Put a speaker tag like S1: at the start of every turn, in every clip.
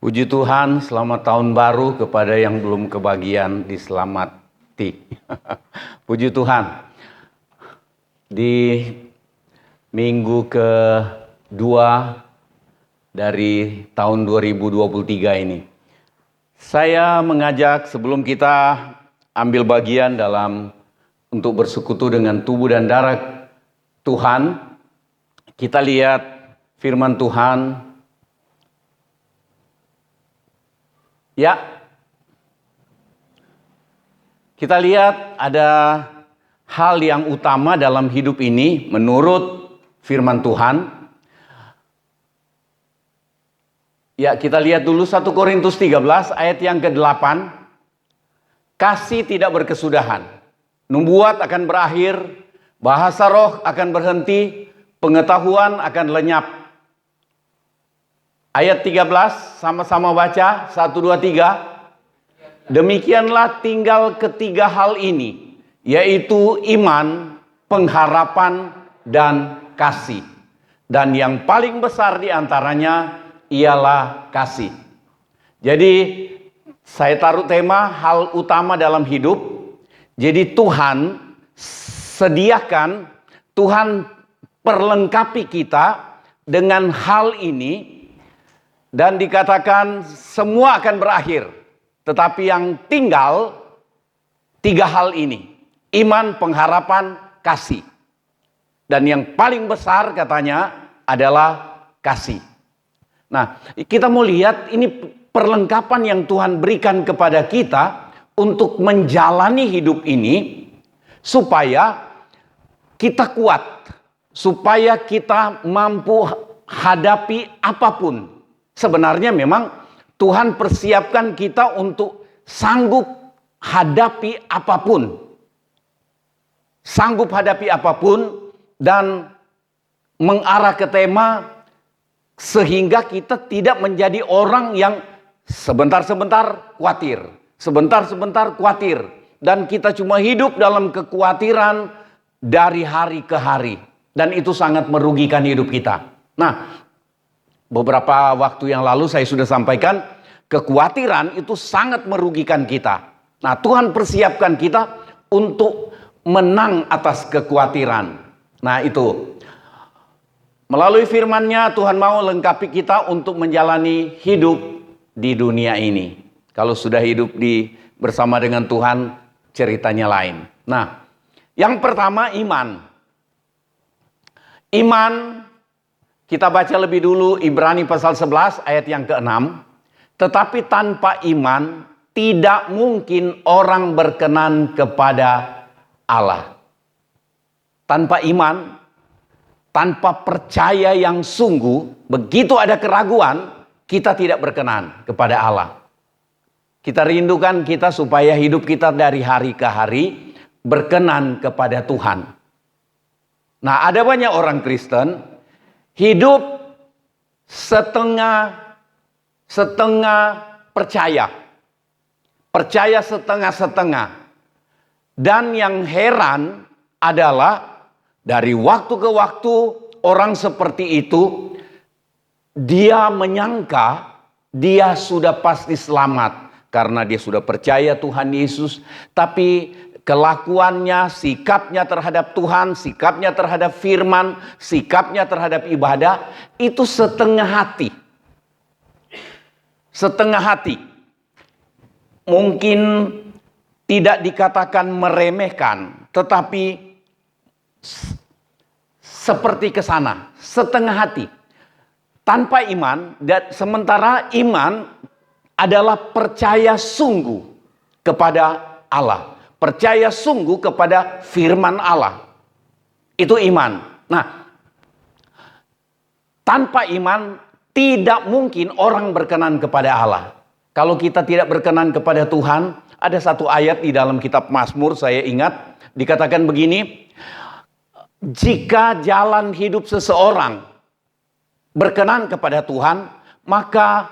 S1: Puji Tuhan, selamat tahun baru kepada yang belum kebagian diselamati. Puji Tuhan, di minggu kedua dari tahun 2023 ini, saya mengajak sebelum kita ambil bagian dalam untuk bersekutu dengan tubuh dan darah Tuhan, kita lihat firman Tuhan. Ya, kita lihat ada hal yang utama dalam hidup ini menurut firman Tuhan. Ya, kita lihat dulu 1 Korintus 13 ayat yang ke-8. Kasih tidak berkesudahan, nubuat akan berakhir, bahasa roh akan berhenti, pengetahuan akan lenyap. Ayat 13, sama-sama baca, 1, 2, 3. Demikianlah tinggal ketiga hal ini, yaitu iman, pengharapan, dan kasih. Dan yang paling besar di antaranya ialah kasih. Jadi, saya taruh tema hal utama dalam hidup. Jadi Tuhan sediakan, Tuhan perlengkapi kita dengan hal ini. Dan dikatakan semua akan berakhir. Tetapi yang tinggal tiga hal ini. Iman, pengharapan, kasih. Dan yang paling besar katanya adalah kasih. Nah, kita mau lihat ini perlengkapan yang Tuhan berikan kepada kita untuk menjalani hidup ini supaya kita kuat. Supaya kita mampu hadapi apapun. Sebenarnya memang Tuhan persiapkan kita untuk sanggup hadapi apapun. Sanggup hadapi apapun dan mengarah ke tema sehingga kita tidak menjadi orang yang sebentar-sebentar khawatir. Sebentar-sebentar khawatir. Dan kita cuma hidup dalam kekhawatiran dari hari ke hari. Dan itu sangat merugikan hidup kita. Nah, beberapa waktu yang lalu saya sudah sampaikan, kekhawatiran itu sangat merugikan kita. Nah, Tuhan persiapkan kita untuk menang atas kekhawatiran. Nah, itu. Melalui firman-Nya Tuhan mau lengkapi kita untuk menjalani hidup di dunia ini. Kalau sudah hidup bersama dengan Tuhan, ceritanya lain. Nah, yang pertama iman. Iman. Kita baca lebih dulu Ibrani pasal 11 ayat yang ke-6. Tetapi tanpa iman tidak mungkin orang berkenan kepada Allah. Tanpa iman, tanpa percaya yang sungguh, begitu ada keraguan, kita tidak berkenan kepada Allah. Kita rindukan kita supaya hidup kita dari hari ke hari berkenan kepada Tuhan. Nah, ada banyak orang Kristen hidup setengah percaya. Percaya setengah-setengah. Dan yang heran adalah dari waktu ke waktu orang seperti itu dia menyangka dia sudah pasti selamat karena dia sudah percaya Tuhan Yesus, tapi kelakuannya, sikapnya terhadap Tuhan, sikapnya terhadap firman, sikapnya terhadap ibadah, itu setengah hati. Setengah hati. Mungkin tidak dikatakan meremehkan, tetapi seperti ke sana, setengah hati. Tanpa iman, dan sementara iman adalah percaya sungguh kepada Allah. Percaya sungguh kepada firman Allah. Itu iman. Nah, tanpa iman tidak mungkin orang berkenan kepada Allah. Kalau kita tidak berkenan kepada Tuhan, ada satu ayat di dalam kitab Mazmur saya ingat, dikatakan begini, jika jalan hidup seseorang berkenan kepada Tuhan, maka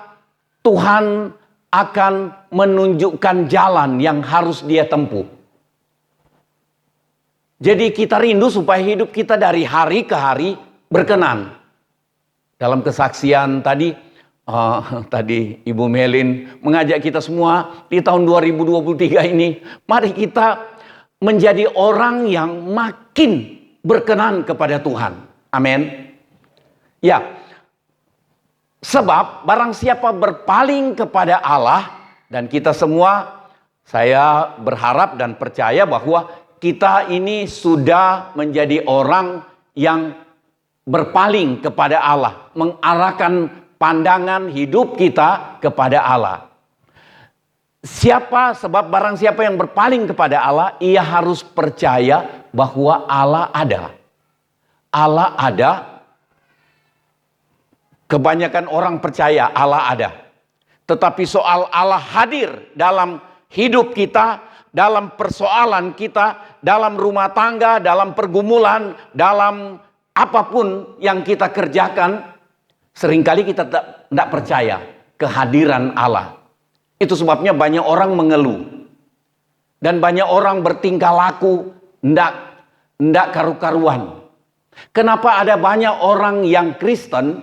S1: Tuhan akan menunjukkan jalan yang harus dia tempuh. Jadi kita rindu supaya hidup kita dari hari ke hari berkenan. Dalam kesaksian tadi, Tadi Ibu Melin mengajak kita semua di tahun 2023 ini, mari kita menjadi orang yang makin berkenan kepada Tuhan. Amin. Ya, sebab barang siapa berpaling kepada Allah, dan kita semua, saya berharap dan percaya bahwa kita ini sudah menjadi orang yang berpaling kepada Allah, mengarahkan pandangan hidup kita kepada Allah. Sebab barang siapa yang berpaling kepada Allah, ia harus percaya bahwa Allah ada. Allah ada. Kebanyakan orang percaya Allah ada. Tetapi soal Allah hadir dalam hidup kita, dalam persoalan kita, dalam rumah tangga, dalam pergumulan, dalam apapun yang kita kerjakan, seringkali kita tidak percaya kehadiran Allah. Itu sebabnya banyak orang mengeluh. Dan banyak orang bertingkah laku tidak karu-karuan. Kenapa ada banyak orang yang Kristen,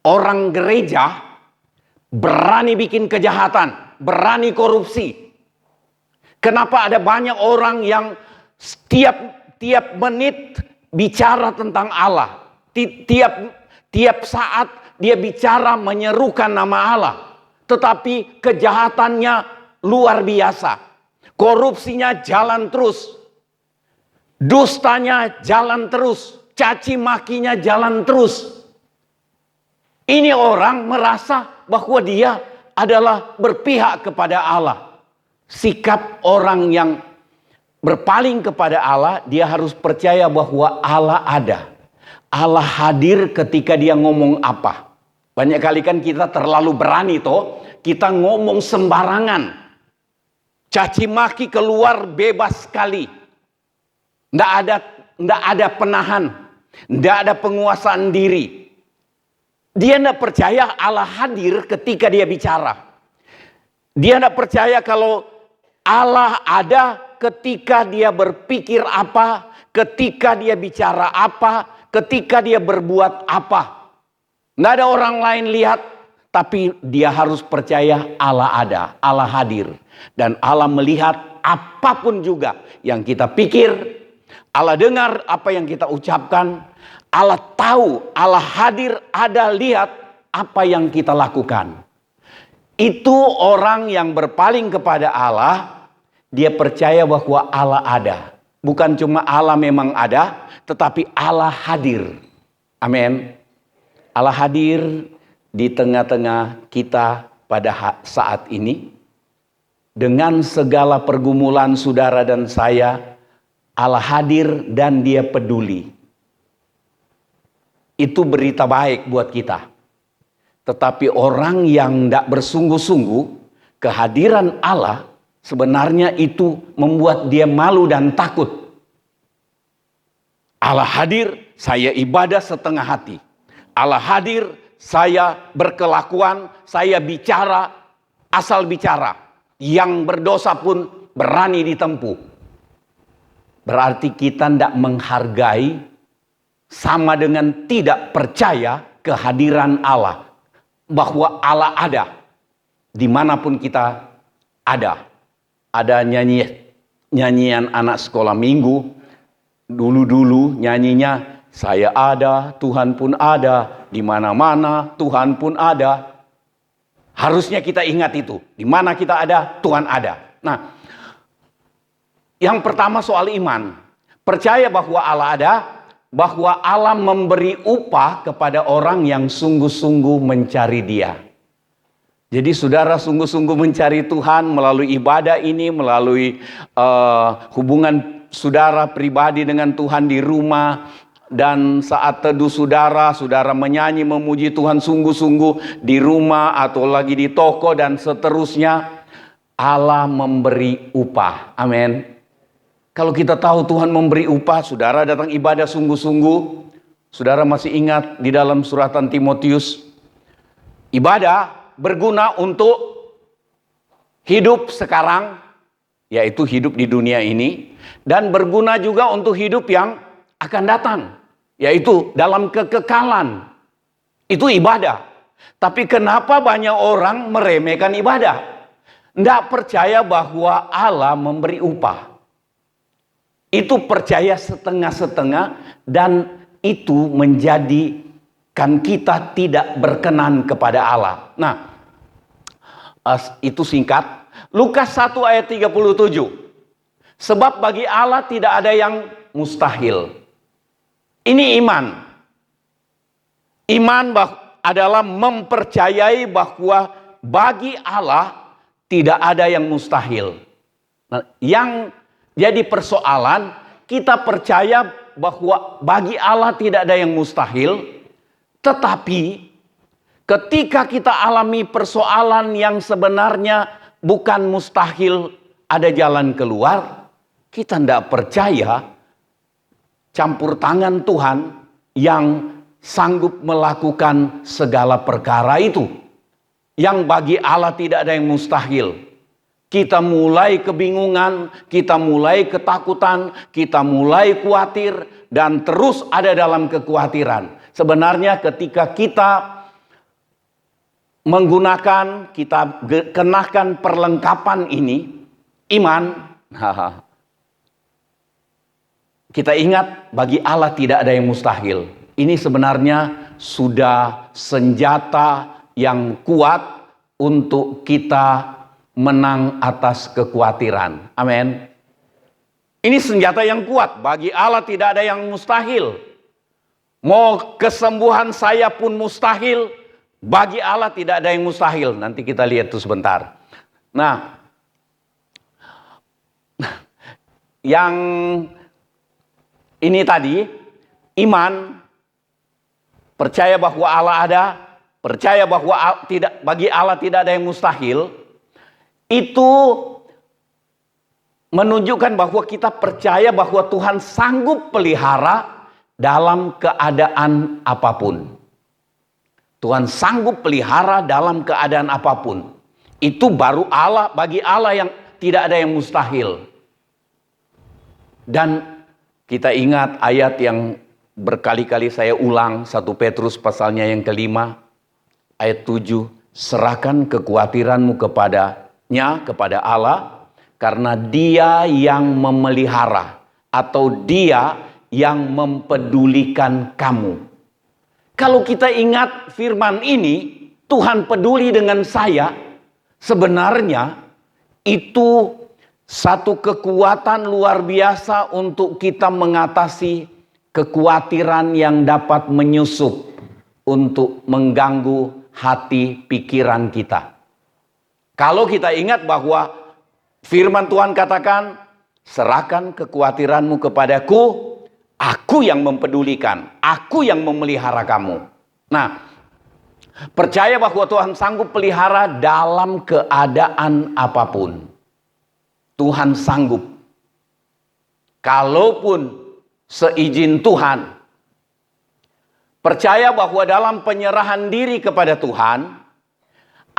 S1: orang gereja, berani bikin kejahatan, berani korupsi? Kenapa ada banyak orang yang tiap menit bicara tentang Allah? Tiap saat dia bicara menyerukan nama Allah. Tetapi kejahatannya luar biasa. Korupsinya jalan terus. Dustanya jalan terus. Caci makinya jalan terus. Ini orang merasa bahwa dia adalah berpihak kepada Allah. Sikap orang yang berpaling kepada Allah, dia harus percaya bahwa Allah ada. Allah hadir ketika dia ngomong apa. Banyak kali kan kita terlalu berani toh, kita ngomong sembarangan. Caci maki keluar bebas sekali. Nggak ada penahan, nggak ada penguasaan diri. Dia tidak percaya Allah hadir ketika dia bicara. Dia tidak percaya kalau Allah ada ketika dia berpikir apa, ketika dia bicara apa, ketika dia berbuat apa. Tidak ada orang lain lihat, tapi dia harus percaya Allah ada, Allah hadir. Dan Allah melihat apapun juga yang kita pikir, Allah dengar apa yang kita ucapkan, Allah tahu, Allah hadir, ada lihat apa yang kita lakukan. Itu orang yang berpaling kepada Allah, dia percaya bahwa Allah ada. Bukan cuma Allah memang ada, tetapi Allah hadir. Amin. Allah hadir di tengah-tengah kita pada saat ini. Dengan segala pergumulan saudara dan saya, Allah hadir dan dia peduli. Itu berita baik buat kita. Tetapi orang yang tidak bersungguh-sungguh, kehadiran Allah sebenarnya itu membuat dia malu dan takut. Allah hadir, saya ibadah setengah hati. Allah hadir, saya berkelakuan, saya bicara, asal bicara. Yang berdosa pun berani ditempuh. Berarti kita tidak menghargai, sama dengan tidak percaya kehadiran Allah. Bahwa Allah ada, dimanapun kita ada. Ada nyanyian anak sekolah minggu, dulu nyanyinya, saya ada, Tuhan pun ada, di mana-mana Tuhan pun ada. Harusnya kita ingat itu, di mana kita ada, Tuhan ada. Nah, yang pertama soal iman, percaya bahwa Allah ada, bahwa Allah memberi upah kepada orang yang sungguh-sungguh mencari Dia. Jadi saudara sungguh-sungguh mencari Tuhan melalui ibadah ini, melalui hubungan saudara pribadi dengan Tuhan di rumah, dan saat teduh saudara menyanyi memuji Tuhan sungguh-sungguh di rumah atau lagi di toko dan seterusnya, Allah memberi upah. Amin. Kalau kita tahu Tuhan memberi upah, saudara datang ibadah sungguh-sungguh. Saudara masih ingat di dalam suratan Timotius, ibadah berguna untuk hidup sekarang, yaitu hidup di dunia ini, dan berguna juga untuk hidup yang akan datang, yaitu dalam kekekalan. Itu ibadah. Tapi kenapa banyak orang meremehkan ibadah? Tidak percaya bahwa Allah memberi upah. Itu percaya setengah-setengah, dan itu menjadikan kita tidak berkenan kepada Allah. Nah, itu singkat. Lukas 1 ayat 37. Sebab bagi Allah tidak ada yang mustahil. Ini iman. Iman adalah mempercayai bahwa bagi Allah tidak ada yang mustahil. Nah, yang jadi persoalan, kita percaya bahwa bagi Allah tidak ada yang mustahil, tetapi ketika kita alami persoalan yang sebenarnya bukan mustahil, ada jalan keluar, kita tidak percaya campur tangan Tuhan yang sanggup melakukan segala perkara itu. Yang bagi Allah tidak ada yang mustahil. Kita mulai kebingungan, kita mulai ketakutan, kita mulai khawatir, dan terus ada dalam kekhawatiran. Sebenarnya ketika kita menggunakan, kita kenakan perlengkapan ini, iman, kita ingat bagi Allah tidak ada yang mustahil. Ini sebenarnya sudah senjata yang kuat untuk kita menang atas kekhawatiran. Amin. Ini senjata yang kuat. Bagi Allah tidak ada yang mustahil. Mau kesembuhan saya pun mustahil, bagi Allah tidak ada yang mustahil. Nanti kita lihat itu sebentar. Nah, yang ini tadi, iman, percaya bahwa Allah ada, percaya bahwa bagi Allah tidak ada yang mustahil. Itu menunjukkan bahwa kita percaya bahwa Tuhan sanggup pelihara dalam keadaan apapun. Tuhan sanggup pelihara dalam keadaan apapun. Itu baru Allah, bagi Allah yang tidak ada yang mustahil. Dan kita ingat ayat yang berkali-kali saya ulang, 1 Petrus pasalnya yang kelima, ayat 7, serahkan kekhawatiranmu kepada Allah, karena Dia yang memelihara atau Dia yang mempedulikan kamu. Kalau kita ingat firman ini, Tuhan peduli dengan saya, sebenarnya itu satu kekuatan luar biasa untuk kita mengatasi kekhawatiran yang dapat menyusup untuk mengganggu hati pikiran kita. Kalau kita ingat bahwa firman Tuhan katakan, serahkan kekhawatiranmu kepadaku, aku yang mempedulikan, aku yang memelihara kamu. Nah, percaya bahwa Tuhan sanggup pelihara dalam keadaan apapun. Tuhan sanggup. Kalaupun seizin Tuhan, percaya bahwa dalam penyerahan diri kepada Tuhan,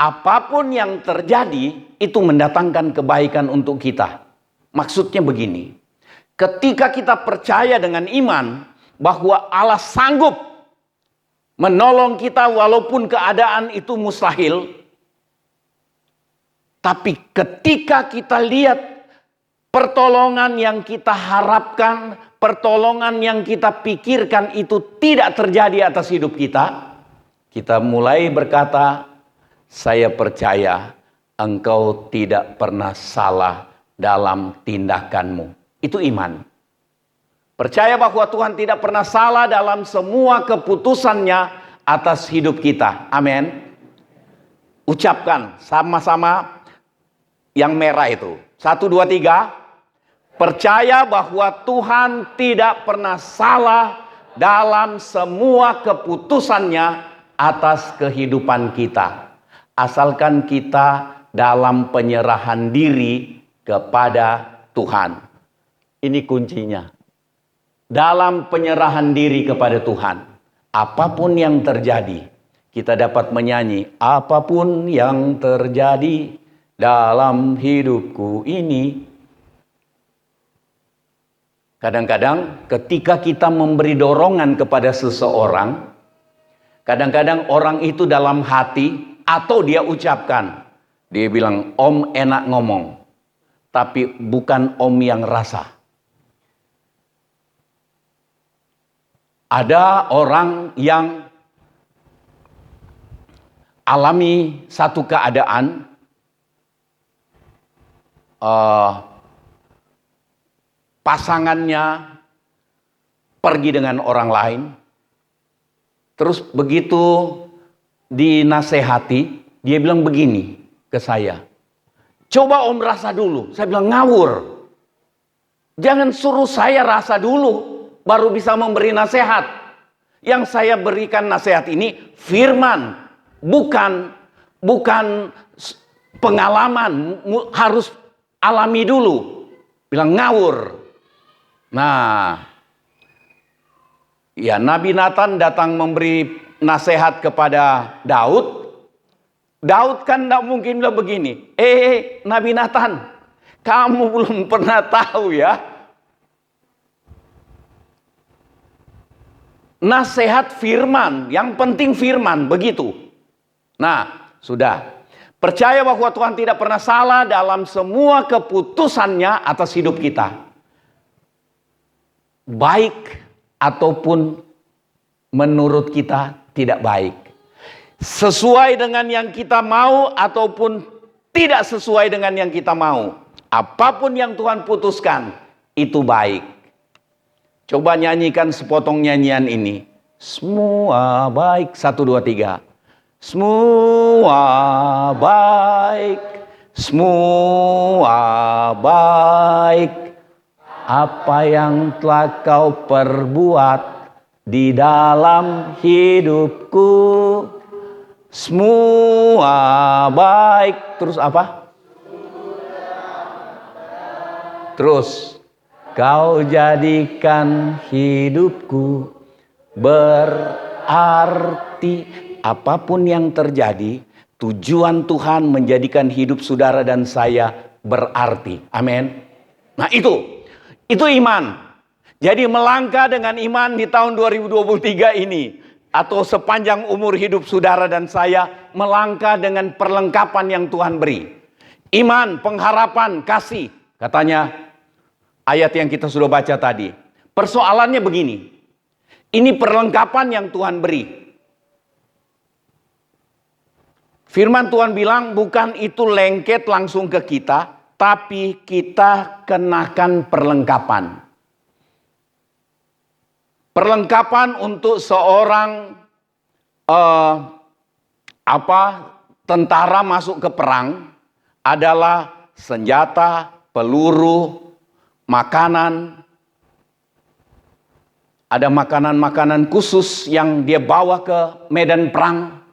S1: apapun yang terjadi itu mendatangkan kebaikan untuk kita. Maksudnya begini, ketika kita percaya dengan iman bahwa Allah sanggup menolong kita walaupun keadaan itu mustahil, tapi ketika kita lihat pertolongan yang kita harapkan, pertolongan yang kita pikirkan itu tidak terjadi atas hidup kita, kita mulai berkata, saya percaya engkau tidak pernah salah dalam tindakanmu. Itu iman. Percaya bahwa Tuhan tidak pernah salah dalam semua keputusannya atas hidup kita. Amin. Ucapkan sama-sama yang merah itu. 1, 2, 3. Percaya bahwa Tuhan tidak pernah salah dalam semua keputusannya atas kehidupan kita. Asalkan kita dalam penyerahan diri kepada Tuhan. Ini kuncinya. Dalam penyerahan diri kepada Tuhan. Apapun yang terjadi, kita dapat menyanyi, apapun yang terjadi dalam hidupku ini. Kadang-kadang ketika kita memberi dorongan kepada seseorang, Kadang-kadang orang itu dalam hati atau dia ucapkan. Dia bilang, om enak ngomong. Tapi bukan om yang rasa. Ada orang yang alami satu keadaan. Pasangannya pergi dengan orang lain. Terus begitu dinasehati, dia bilang begini ke saya. Coba om rasa dulu. Saya bilang ngawur. Jangan suruh saya rasa dulu, baru bisa memberi nasihat. Yang saya berikan nasihat ini firman, bukan pengalaman, harus alami dulu. Bilang ngawur. Nah, ya, Nabi Nathan datang memberi nasihat kepada Daud. Daud kan tidak mungkin bilang begini, Nabi Nathan, kamu belum pernah tahu ya. Nasihat firman, yang penting firman, begitu. Nah, sudah. Percaya bahwa Tuhan tidak pernah salah dalam semua keputusannya atas hidup kita. Baik ataupun menurut kita tidak baik. Sesuai dengan yang kita mau ataupun tidak sesuai dengan yang kita mau. Apapun yang Tuhan putuskan, itu baik. Coba nyanyikan sepotong nyanyian ini. Semua baik. 1, 2, 3. Semua baik. Semua baik. Apa yang telah kau perbuat di dalam hidupku, semua baik. Terus apa? Terus, kau jadikan hidupku berarti. Apapun yang terjadi, tujuan Tuhan menjadikan hidup saudara dan saya berarti. Amin. Nah, itu iman. Jadi melangkah dengan iman di tahun 2023 ini, atau sepanjang umur hidup saudara dan saya, melangkah dengan perlengkapan yang Tuhan beri. Iman, pengharapan, kasih. Katanya ayat yang kita sudah baca tadi. Persoalannya begini. Ini perlengkapan yang Tuhan beri. Firman Tuhan bilang bukan itu lengket langsung ke kita, tapi kita kenakan perlengkapan. Perlengkapan untuk seorang tentara masuk ke perang adalah senjata, peluru, makanan. Ada makanan-makanan khusus yang dia bawa ke medan perang.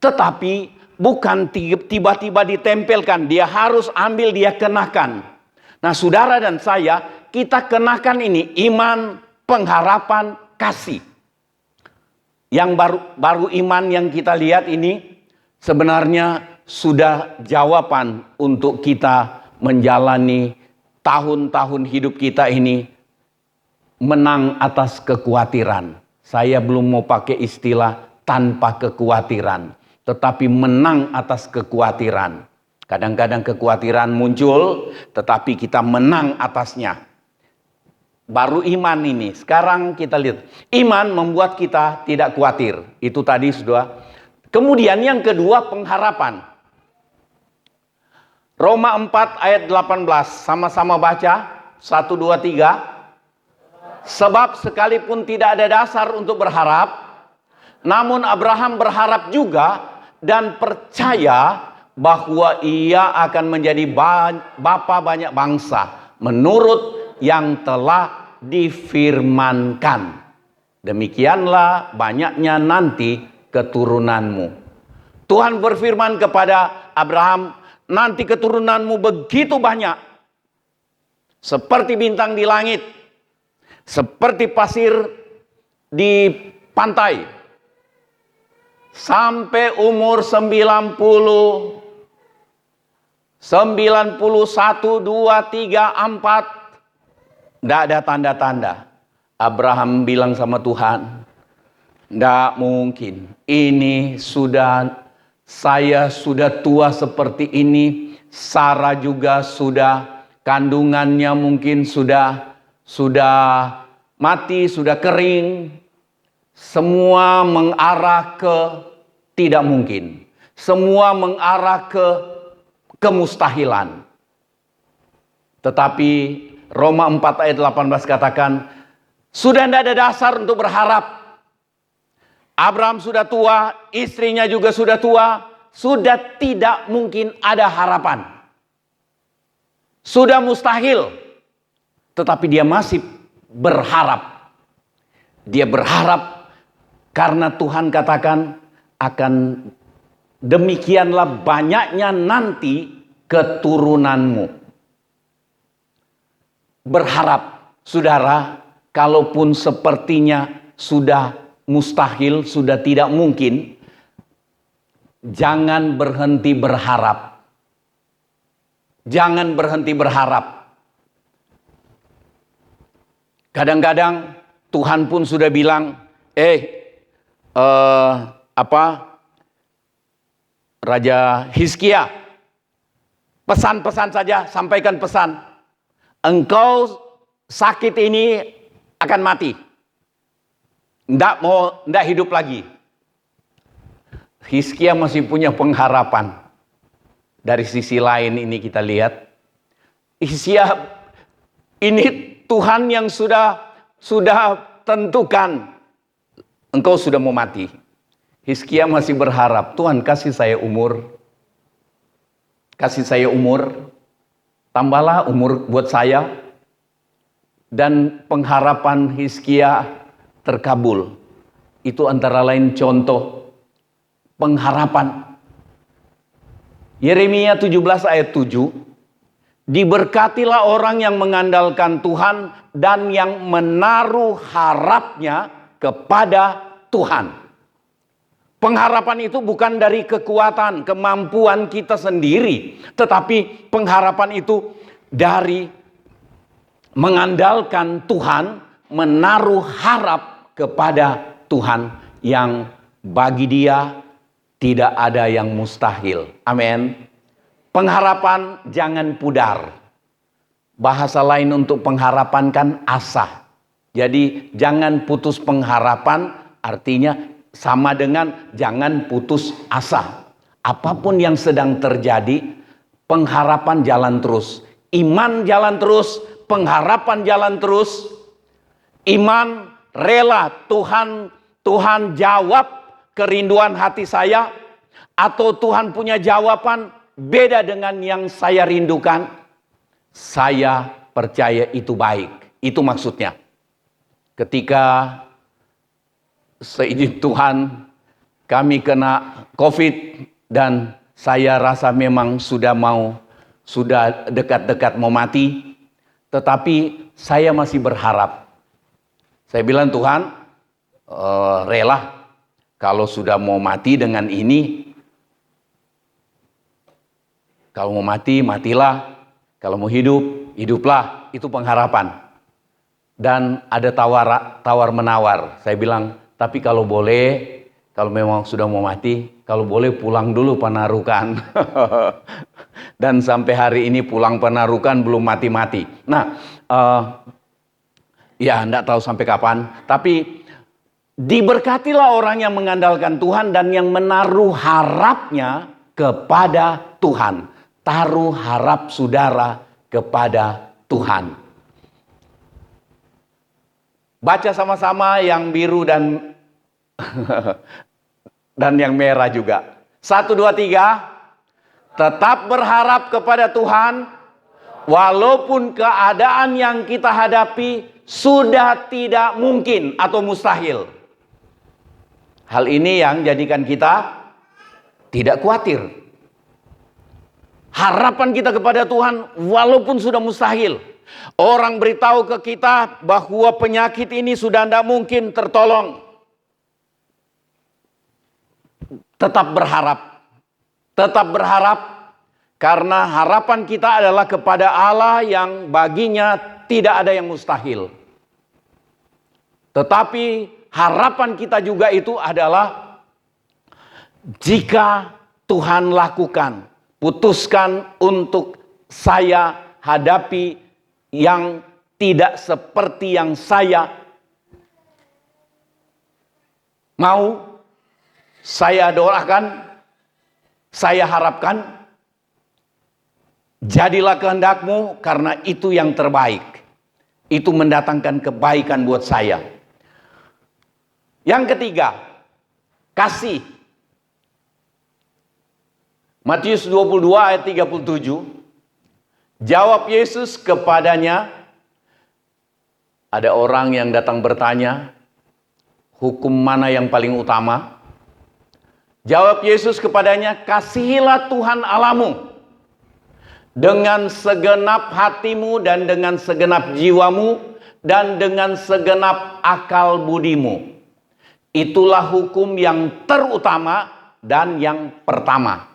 S1: Tetapi bukan tiba-tiba ditempelkan, dia harus ambil, dia kenakan. Nah, saudara dan saya, kita kenakan ini iman, pengharapan, kasih. Yang baru iman yang kita lihat ini sebenarnya sudah jawaban untuk kita menjalani tahun-tahun hidup kita ini menang atas kekhawatiran. Saya belum mau pakai istilah tanpa kekhawatiran, tetapi menang atas kekhawatiran. Kadang-kadang kekhawatiran muncul, tetapi kita menang atasnya. Baru iman ini. Sekarang kita lihat. Iman membuat kita tidak khawatir. Itu tadi sudah. Kemudian yang kedua, pengharapan. Roma 4 ayat 18. Sama-sama baca. 1, 2, 3. Sebab sekalipun tidak ada dasar untuk berharap, namun Abraham berharap juga dan percaya bahwa ia akan menjadi bapa banyak bangsa menurut yang telah difirmankan. Demikianlah banyaknya nanti keturunanmu. Tuhan berfirman kepada Abraham, nanti keturunanmu begitu banyak, seperti bintang di langit, seperti pasir di pantai. Sampai umur 90, 91, 2, 3, 4. Tidak ada tanda-tanda. Abraham bilang sama Tuhan, Tidak mungkin. Saya sudah tua seperti ini. Sarah juga sudah, kandungannya mungkin sudah mati, sudah kering. Semua mengarah ke tidak mungkin. Semua mengarah ke kemustahilan. Tetapi Roma 4 ayat 18 katakan, sudah tidak ada dasar untuk berharap. Abraham sudah tua, istrinya juga sudah tua, sudah tidak mungkin ada harapan. Sudah mustahil. Tetapi dia masih berharap. Dia berharap karena Tuhan katakan akan demikianlah banyaknya nanti keturunanmu. Berharap, saudara, kalaupun sepertinya sudah mustahil, sudah tidak mungkin, jangan berhenti berharap. Jangan berhenti berharap. Kadang-kadang Tuhan pun sudah bilang, Raja Hizkia, pesan-pesan saja, sampaikan pesan. Engkau sakit ini akan mati. Tidak hidup lagi. Hizkia masih punya pengharapan. Dari sisi lain ini kita lihat, Hizkia ini Tuhan yang sudah tentukan engkau sudah mau mati. Hizkia masih berharap, Tuhan kasih saya umur. Kasih saya umur. Tambahlah umur buat saya. Dan pengharapan Hizkia terkabul. Itu antara lain contoh pengharapan. Yeremia 17 ayat 7. Diberkatilah orang yang mengandalkan Tuhan dan yang menaruh harapnya kepada Tuhan. Pengharapan itu bukan dari kekuatan, kemampuan kita sendiri. Tetapi pengharapan itu dari mengandalkan Tuhan, menaruh harap kepada Tuhan yang bagi dia tidak ada yang mustahil. Amin. Pengharapan jangan pudar. Bahasa lain untuk pengharapan kan asa. Jadi jangan putus pengharapan, artinya sama dengan jangan putus asa. Apapun yang sedang terjadi, pengharapan jalan terus. Iman jalan terus, pengharapan jalan terus. Iman rela Tuhan jawab kerinduan hati saya, atau Tuhan punya jawaban beda dengan yang saya rindukan. Saya percaya itu baik. Itu maksudnya. Ketika seizin Tuhan kami kena COVID dan saya rasa memang sudah dekat-dekat mau mati, tetapi saya masih berharap. Saya bilang, Tuhan, rela kalau sudah mau mati dengan ini. Kalau mau mati, matilah. Kalau mau hidup, hiduplah. Itu pengharapan. Dan ada tawar-menawar. Saya bilang, tapi kalau boleh, kalau memang sudah mau mati, kalau boleh pulang dulu Panarukan. Dan sampai hari ini pulang Panarukan belum mati-mati. Nah, ya enggak tahu sampai kapan. Tapi diberkatilah orang yang mengandalkan Tuhan dan yang menaruh harapnya kepada Tuhan. Taruh harap saudara kepada Tuhan. Baca sama-sama yang biru dan dan yang merah juga. 1, 2, 3. Tetap berharap kepada Tuhan walaupun keadaan yang kita hadapi sudah tidak mungkin atau mustahil. Hal ini yang jadikan kita tidak khawatir. Harapan kita kepada Tuhan walaupun sudah mustahil. Orang beritahu ke kita bahwa penyakit ini sudah tidak mungkin tertolong. Tetap berharap. Tetap berharap karena harapan kita adalah kepada Allah yang baginya tidak ada yang mustahil. Tetapi harapan kita juga itu adalah jika Tuhan lakukan, putuskan untuk saya hadapi yang tidak seperti yang saya mau, saya doakan, saya harapkan, jadilah kehendakmu karena itu yang terbaik. Itu mendatangkan kebaikan buat saya. Yang ketiga, kasih. Matius 22 ayat 37. Jawab Yesus kepadanya, ada orang yang datang bertanya, hukum mana yang paling utama? Jawab Yesus kepadanya, kasihilah Tuhan Allahmu dengan segenap hatimu dan dengan segenap jiwamu dan dengan segenap akal budimu. Itulah hukum yang terutama dan yang pertama.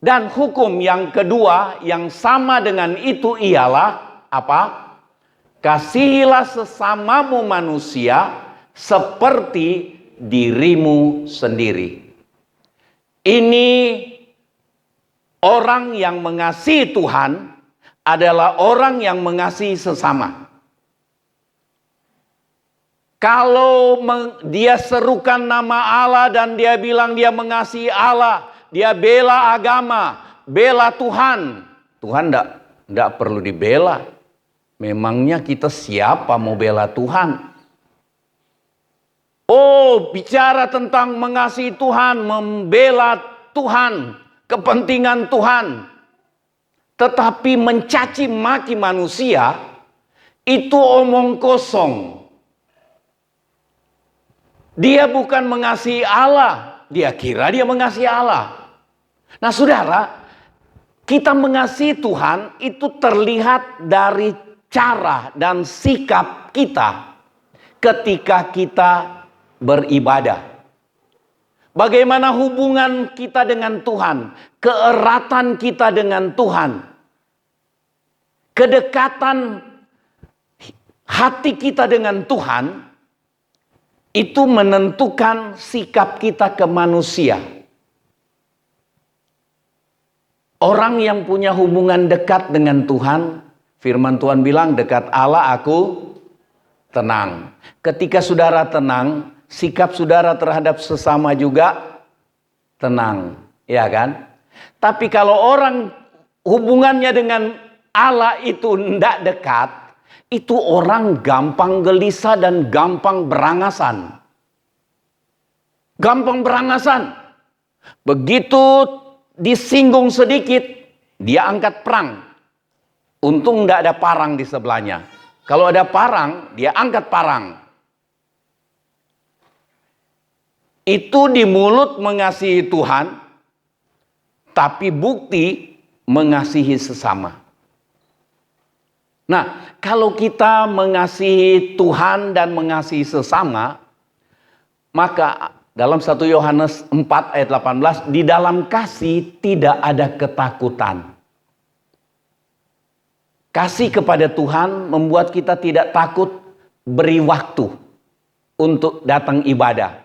S1: Dan hukum yang kedua yang sama dengan itu ialah apa? Kasihilah sesamamu manusia seperti dirimu sendiri. Ini orang yang mengasihi Tuhan adalah orang yang mengasihi sesama. Kalau dia serukan nama Allah dan dia bilang dia mengasihi Allah, dia bela agama, bela Tuhan. Tuhan enggak perlu dibela. Memangnya kita siapa mau bela Tuhan? Oh, bicara tentang mengasihi Tuhan, membela Tuhan, kepentingan Tuhan, tetapi mencaci maki manusia itu omong kosong. Dia bukan mengasihi Allah, dia kira dia mengasihi Allah. Nah, saudara, kita mengasihi Tuhan itu terlihat dari cara dan sikap kita ketika kita beribadah. Bagaimana hubungan kita dengan Tuhan, keeratan kita dengan Tuhan, kedekatan hati kita dengan Tuhan, itu menentukan sikap kita ke manusia. Orang yang punya hubungan dekat dengan Tuhan, firman Tuhan bilang, dekat Allah aku tenang. Ketika saudara tenang, sikap saudara terhadap sesama juga tenang, ya kan? Tapi kalau orang hubungannya dengan Allah itu tidak dekat, itu orang gampang gelisah dan gampang berangasan. Gampang berangasan. Begitu disinggung sedikit, dia angkat perang. Untung tidak ada parang di sebelahnya. Kalau ada parang, dia angkat parang. Itu di mulut mengasihi Tuhan, tapi bukti mengasihi sesama. Nah, kalau kita mengasihi Tuhan dan mengasihi sesama, maka dalam 1 Yohanes 4 ayat 18, di dalam kasih tidak ada ketakutan. Kasih kepada Tuhan membuat kita tidak takut beri waktu untuk datang ibadah.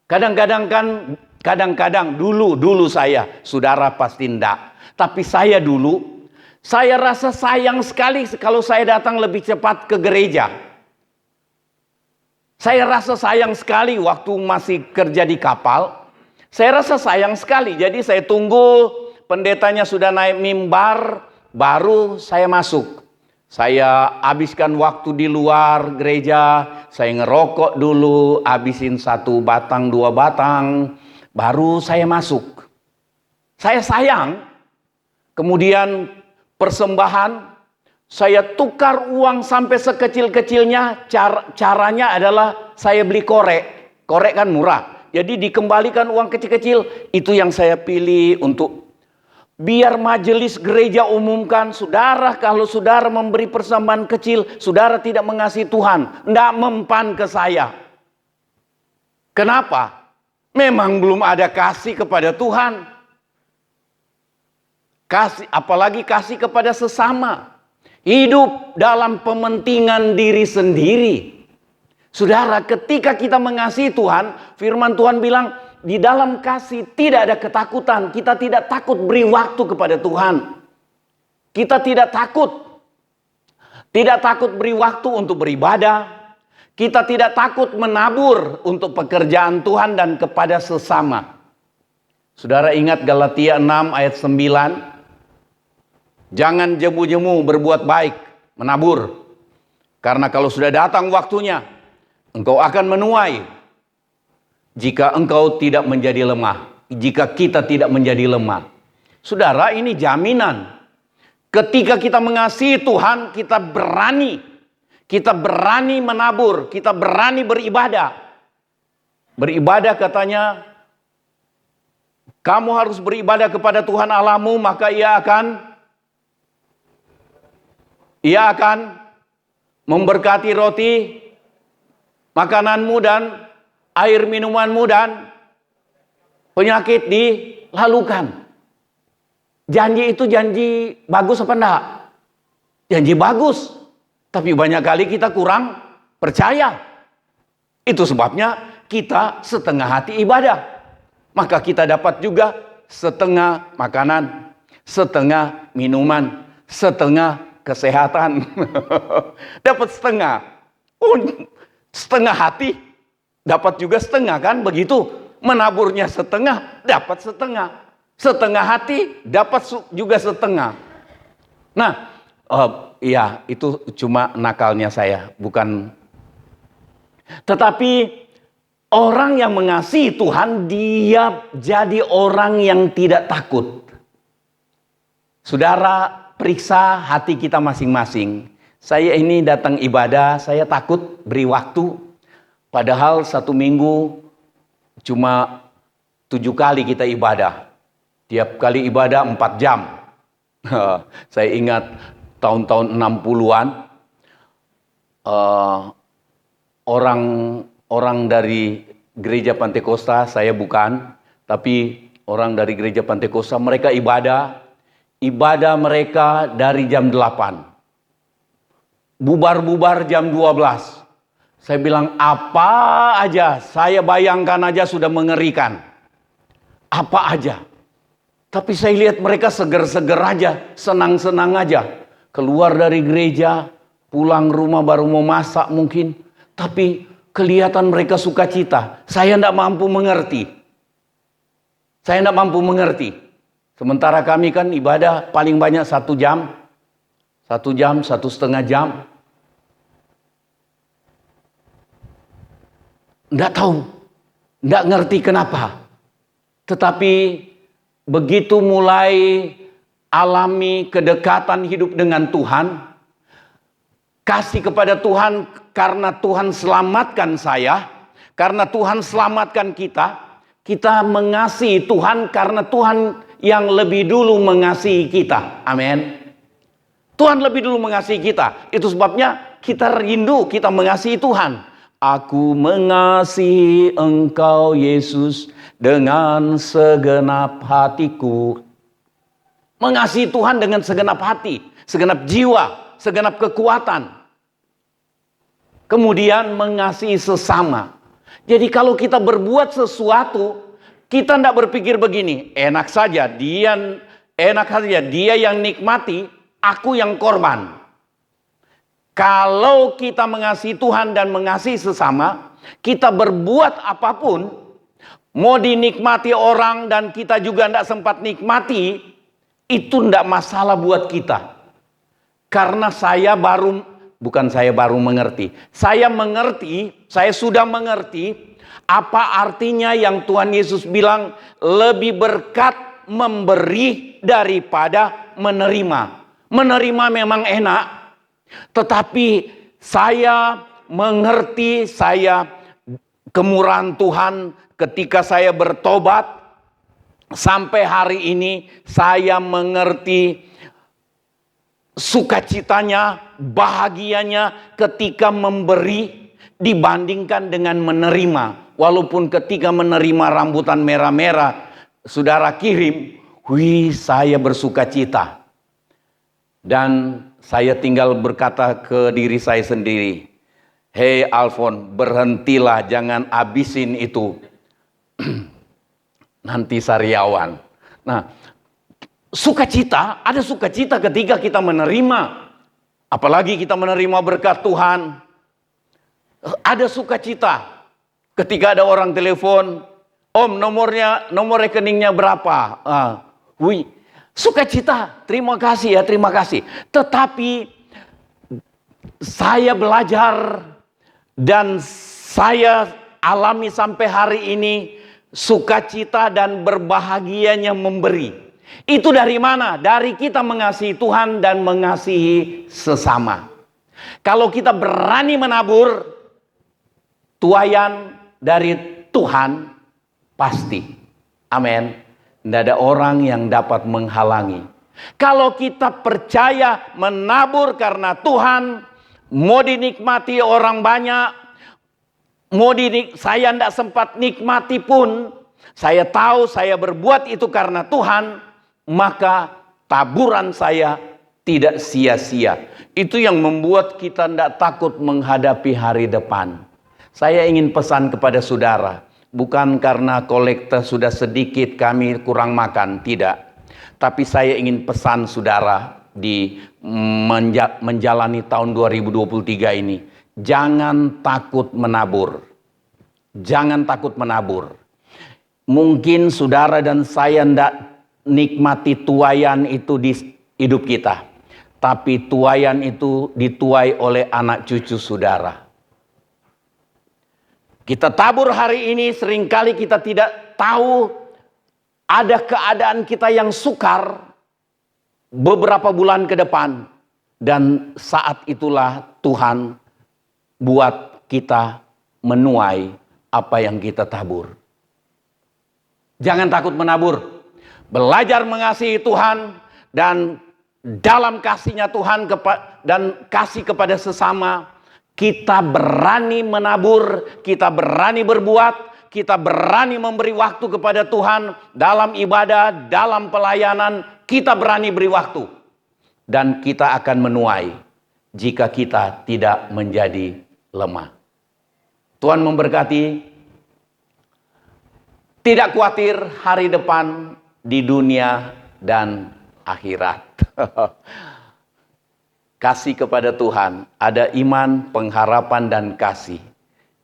S1: Kadang-kadang dulu saya, saudara pasti enggak. Tapi saya dulu, saya rasa sayang sekali kalau saya datang lebih cepat ke gereja. Saya rasa sayang sekali waktu masih kerja di kapal. Saya rasa sayang sekali. Jadi saya tunggu pendetanya sudah naik mimbar, baru saya masuk. Saya habiskan waktu di luar gereja, saya ngerokok dulu, habisin 1 batang, 2 batang, baru saya masuk. Saya sayang, kemudian persembahan, saya tukar uang sampai sekecil-kecilnya, caranya adalah saya beli korek. Korek kan murah, jadi dikembalikan uang kecil-kecil, itu yang saya pilih untuk biar majelis gereja umumkan, saudara kalau saudara memberi persembahan kecil, saudara tidak mengasihi Tuhan, tidak mempan ke saya. Kenapa? Memang belum ada kasih kepada Tuhan. Kasih, apalagi kasih kepada sesama. Hidup dalam pementingan diri sendiri. Saudara, ketika kita mengasihi Tuhan, firman Tuhan bilang, di dalam kasih tidak ada ketakutan. Kita tidak takut beri waktu kepada Tuhan. Kita tidak takut. Tidak takut beri waktu untuk beribadah. Kita tidak takut menabur untuk pekerjaan Tuhan dan kepada sesama. Saudara ingat Galatia 6 ayat 9. Jangan jemu-jemu berbuat baik, menabur. Karena kalau sudah datang waktunya, engkau akan menuai. Jika engkau tidak menjadi lemah. Jika kita tidak menjadi lemah. Saudara, ini jaminan. Ketika kita mengasihi Tuhan, kita berani. Kita berani menabur. Kita berani beribadah. Beribadah katanya, kamu harus beribadah kepada Tuhan Allahmu, maka Ia akan memberkati roti, makananmu dan air minumanmu, dan penyakit dilalukan. Janji itu janji bagus apa enggak? Janji bagus. Tapi banyak kali kita kurang percaya. Itu sebabnya kita setengah hati ibadah. Maka kita dapat juga setengah makanan, setengah minuman, setengah kesehatan. Dapat setengah. Setengah hati dapat juga setengah, kan begitu. Menaburnya setengah, dapat setengah. Setengah hati dapat juga setengah. Nah, ya itu cuma nakalnya saya, bukan. Tetapi orang yang mengasihi Tuhan, dia jadi orang yang tidak takut. Saudara, periksa hati kita masing-masing. Saya ini datang ibadah, saya takut beri waktu. Padahal 1 minggu cuma 7 kali kita ibadah. Tiap kali ibadah 4 jam. Saya ingat tahun-tahun 60-an. Orang dari gereja Pantekosta, saya bukan. Tapi orang dari gereja Pantekosta, mereka ibadah. Ibadah mereka dari jam 8. Bubar-bubar jam 12. Saya bilang, apa aja, saya bayangkan aja sudah mengerikan. Apa aja. Tapi saya lihat mereka seger-seger aja, senang-senang aja. Keluar dari gereja, pulang rumah baru mau masak mungkin. Tapi kelihatan mereka sukacita. Saya tidak mampu mengerti. Saya tidak mampu mengerti. Sementara kami kan ibadah paling banyak 1 jam. 1 jam, 1,5 jam. Tidak tahu. Tidak ngerti kenapa. Tetapi begitu mulai alami kedekatan hidup dengan Tuhan, kasih kepada Tuhan karena Tuhan selamatkan saya, karena Tuhan selamatkan kita, kita mengasihi Tuhan karena Tuhan yang lebih dulu mengasihi kita. Amin. Tuhan lebih dulu mengasihi kita. Itu sebabnya kita rindu, kita mengasihi Tuhan. Aku mengasihi Engkau Yesus dengan segenap hatiku. Mengasihi Tuhan dengan segenap hati, segenap jiwa, segenap kekuatan. Kemudian mengasihi sesama. Jadi kalau kita berbuat sesuatu, kita tidak berpikir begini, enak saja dia yang nikmati, aku yang korban. Kalau kita mengasihi Tuhan dan mengasihi sesama, kita berbuat apapun, mau dinikmati orang dan kita juga tidak sempat nikmati, itu tidak masalah buat kita. Karena saya baru mengerti. Saya sudah mengerti apa artinya yang Tuhan Yesus bilang, lebih berkat memberi daripada menerima. Menerima memang enak. Tetapi saya mengerti, kemurahan Tuhan ketika saya bertobat. Sampai hari ini saya mengerti sukacitanya, bahagianya ketika memberi dibandingkan dengan menerima. Walaupun ketika menerima rambutan merah-merah, saudara kirim, saya bersukacita. Dan saya tinggal berkata ke diri saya sendiri, Hei Alfon, berhentilah, jangan abisin itu. Nanti sariawan. Nah, sukacita, ada sukacita ketika kita menerima. Apalagi kita menerima berkat Tuhan. Ada sukacita ketika ada orang telepon, Om, nomor rekeningnya berapa? Sukacita, terima kasih ya, terima kasih. Tetapi saya belajar dan saya alami sampai hari ini, sukacita dan berbahagianya memberi. Itu dari mana? Dari kita mengasihi Tuhan dan mengasihi sesama. Kalau kita berani menabur, tuayan dari Tuhan pasti. Amin. Tidak ada orang yang dapat menghalangi. Kalau kita percaya menabur karena Tuhan, mau dinikmati orang banyak, saya tidak sempat nikmati pun, saya tahu saya berbuat itu karena Tuhan, maka taburan saya tidak sia-sia. Itu yang membuat kita tidak takut menghadapi hari depan. Saya ingin pesan kepada saudara, bukan karena kolektor sudah sedikit kami kurang makan, tidak. Tapi saya ingin pesan saudara di menjalani tahun 2023 ini. Jangan takut menabur. Jangan takut menabur. Mungkin saudara dan saya tidak nikmati tuayan itu di hidup kita. Tapi tuayan itu dituai oleh anak cucu saudara. Kita tabur hari ini, seringkali kita tidak tahu ada keadaan kita yang sukar beberapa bulan ke depan. Dan saat itulah Tuhan buat kita menuai apa yang kita tabur. Jangan takut menabur. Belajar mengasihi Tuhan dan dalam kasihnya Tuhan dan kasih kepada sesama, kita berani menabur, kita berani berbuat, kita berani memberi waktu kepada Tuhan dalam ibadah, dalam pelayanan, kita berani beri waktu. Dan kita akan menuai jika kita tidak menjadi lemah. Tuhan memberkati. Tidak khawatir hari depan di dunia dan akhirat. Kasih kepada Tuhan, ada iman, pengharapan, dan kasih.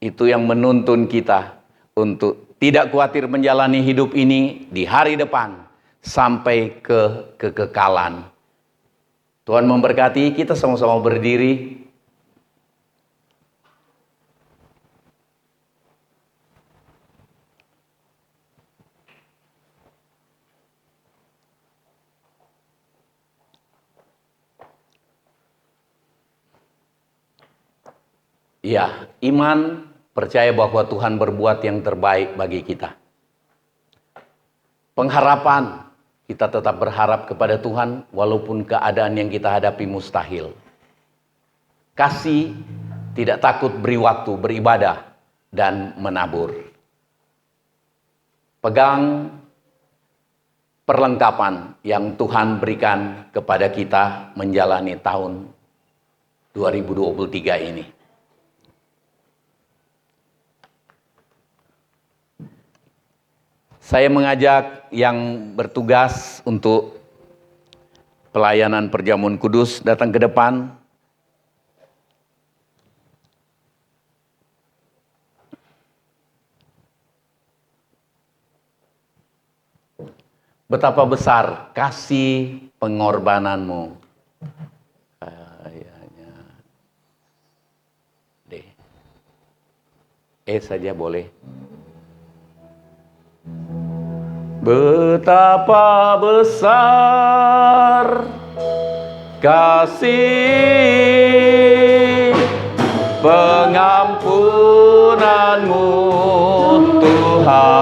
S1: Itu yang menuntun kita untuk tidak khawatir menjalani hidup ini di hari depan sampai ke kekekalan. Tuhan memberkati, kita sama-sama berdiri. Ya, iman percaya bahwa Tuhan berbuat yang terbaik bagi kita. Pengharapan, kita tetap berharap kepada Tuhan walaupun keadaan yang kita hadapi mustahil. Kasih, tidak takut beri waktu, beribadah, dan menabur. Pegang perlengkapan yang Tuhan berikan kepada kita menjalani tahun 2023 ini. Saya mengajak yang bertugas untuk pelayanan perjamuan kudus datang ke depan. Betapa besar kasih pengorbananmu. Kayaknya saja boleh. Betapa besar kasih pengampunanmu Tuhan,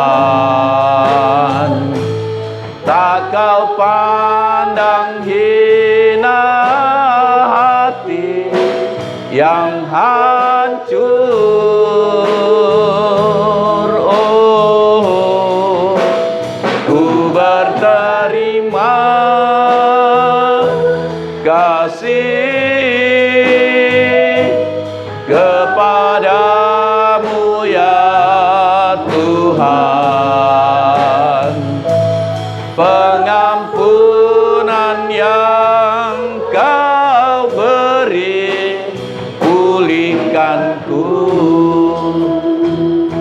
S1: tak kau pandang hina hati yang hancur. Kasih kepada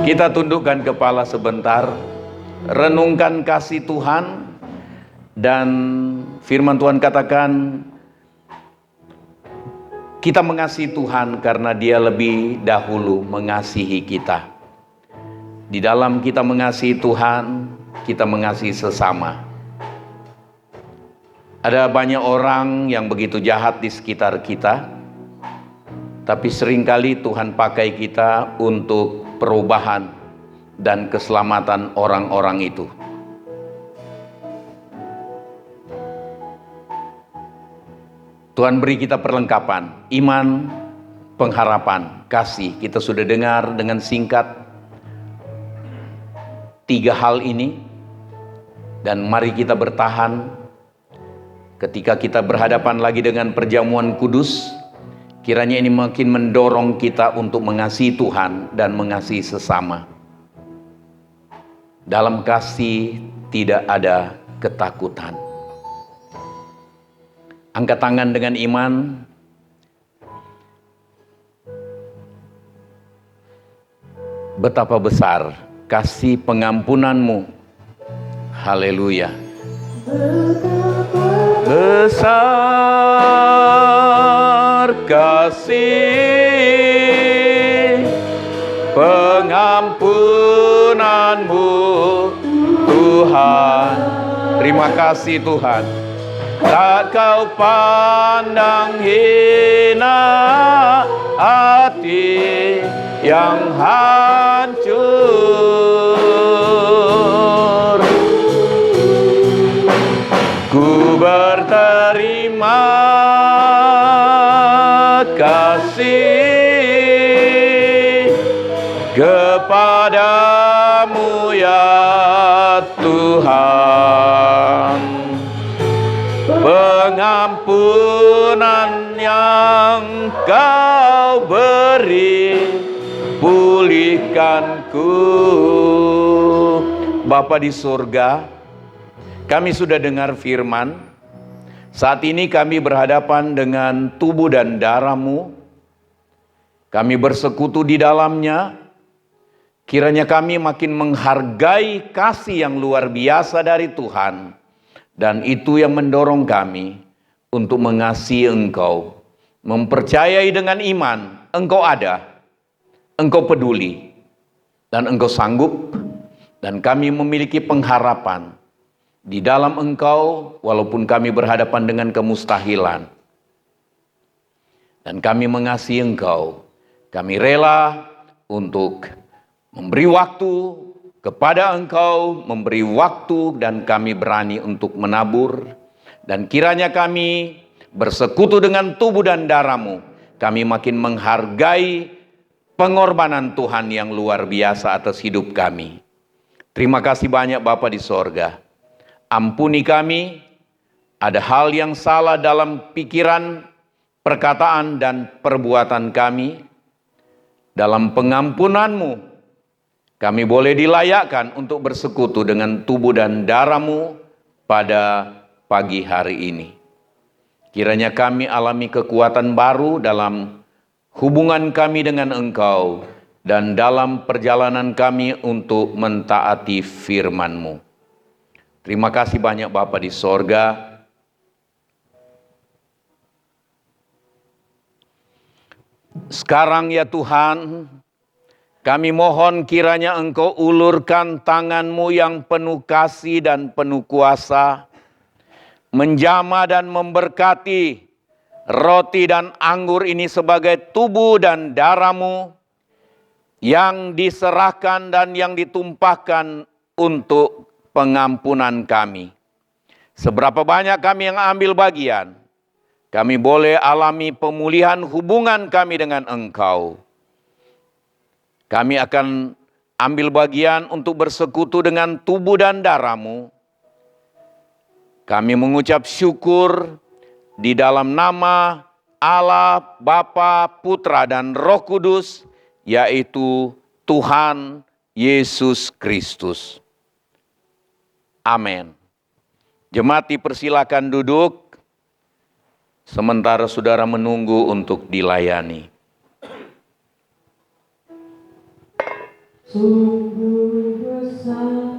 S1: Kita tundukkan kepala sebentar, renungkan kasih Tuhan, dan firman Tuhan katakan, kita mengasihi Tuhan karena Dia lebih dahulu mengasihi kita. Di dalam kita mengasihi Tuhan, kita mengasihi sesama. Ada banyak orang yang begitu jahat di sekitar kita, tapi seringkali Tuhan pakai kita untuk perubahan dan keselamatan orang-orang itu. Tuhan beri kita perlengkapan, iman, pengharapan, kasih. Kita sudah dengar dengan singkat 3 hal ini, dan mari kita bertahan. Ketika kita berhadapan lagi dengan perjamuan kudus, kiranya ini makin mendorong kita untuk mengasihi Tuhan dan mengasihi sesama. Dalam kasih tidak ada ketakutan. Angkat tangan dengan iman. Betapa besar kasih pengampunanmu. Haleluya. Besar kasih pengampunanmu, Tuhan. Terima kasih Tuhan. Tak kau pandang hina hati yang hancur. Ku berterima kasih kepadamu ya Tuhan. Pengampunan yang kau beri, pulihkanku. Bapa di surga, kami sudah dengar firman. Saat ini kami berhadapan dengan tubuh dan darah-Mu. Kami bersekutu di dalamnya. Kiranya kami makin menghargai kasih yang luar biasa dari Tuhan. Dan itu yang mendorong kami untuk mengasihi Engkau. Mempercayai dengan iman, Engkau ada, Engkau peduli, dan Engkau sanggup. Dan kami memiliki pengharapan di dalam Engkau, walaupun kami berhadapan dengan kemustahilan. Dan kami mengasihi Engkau. Kami rela untuk memberi waktu kepada Engkau, memberi waktu, dan kami berani untuk menabur. Dan kiranya kami bersekutu dengan tubuh dan darah-Mu, kami makin menghargai pengorbanan Tuhan yang luar biasa atas hidup kami. Terima kasih banyak Bapa di sorga. Ampuni kami, ada hal yang salah dalam pikiran, perkataan, dan perbuatan kami. Dalam pengampunan-Mu, kami boleh dilayakkan untuk bersekutu dengan tubuh dan darah-Mu pada pagi hari ini. Kiranya kami alami kekuatan baru dalam hubungan kami dengan Engkau dan dalam perjalanan kami untuk mentaati firman-Mu. Terima kasih banyak Bapa di sorga. Sekarang ya Tuhan, kami mohon kiranya Engkau ulurkan tangan-Mu yang penuh kasih dan penuh kuasa, menjamah dan memberkati roti dan anggur ini sebagai tubuh dan darah-Mu yang diserahkan dan yang ditumpahkan untuk pengampunan kami. Seberapa banyak kami yang ambil bagian, kami boleh alami pemulihan hubungan kami dengan Engkau. Kami akan ambil bagian untuk bersekutu dengan tubuh dan darah-Mu. Kami mengucap syukur di dalam nama Allah, Bapa, Putra, dan Roh Kudus, yaitu Tuhan Yesus Kristus. Amin. Jemaat dipersilakan duduk, sementara saudara menunggu untuk dilayani.
S2: Sungguh besar.